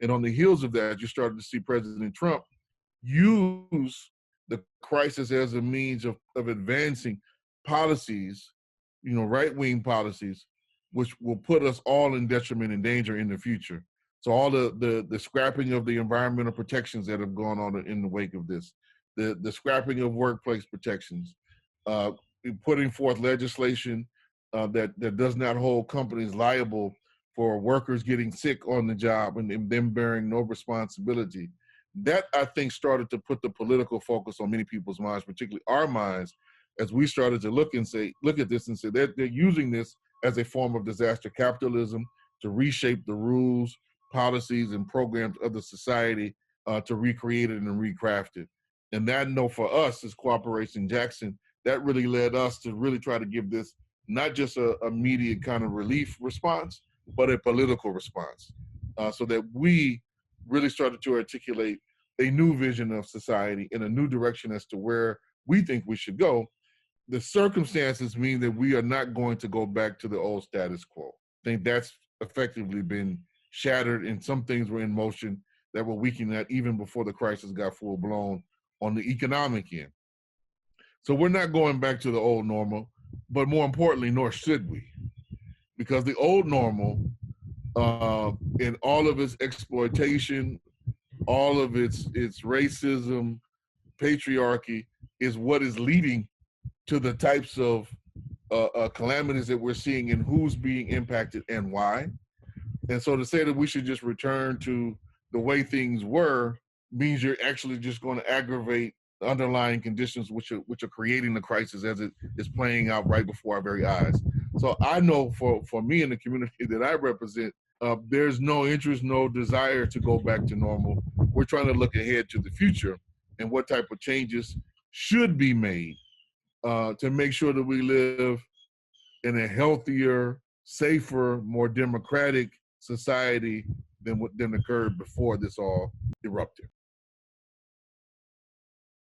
And on the heels of that, you started to see President Trump use the crisis as a means of advancing policies, right-wing policies, which will put us all in detriment and danger in the future. So all the scrapping of the environmental protections that have gone on in the wake of this, the scrapping of workplace protections, putting forth legislation that does not hold companies liable for workers getting sick on the job and them bearing no responsibility. That, I think, started to put the political focus on many people's minds, particularly our minds, as we started to look at this and say they're using this as a form of disaster capitalism to reshape the rules, policies, and programs of the society to recreate it and recraft it. And that, for us as Cooperation Jackson, that really led us to really try to give this not just a immediate kind of relief response, but a political response, so that we really started to articulate a new vision of society in a new direction as to where we think we should go. The circumstances mean that we are not going to go back to the old status quo. I think that's effectively been shattered, and some things were in motion that were weakening that even before the crisis got full blown on the economic end. So we're not going back to the old normal, but more importantly, nor should we, because the old normal, in all of its exploitation, all of its racism, patriarchy, is what is leading to the types of calamities that we're seeing and who's being impacted and why. And so to say that we should just return to the way things were means you're actually just going to aggravate the underlying conditions which are creating the crisis as it is playing out right before our very eyes. So I know for me in the community that I represent, there's no interest, no desire to go back to normal. We're trying to look ahead to the future and what type of changes should be made to make sure that we live in a healthier, safer, more democratic society than occurred before this all erupted.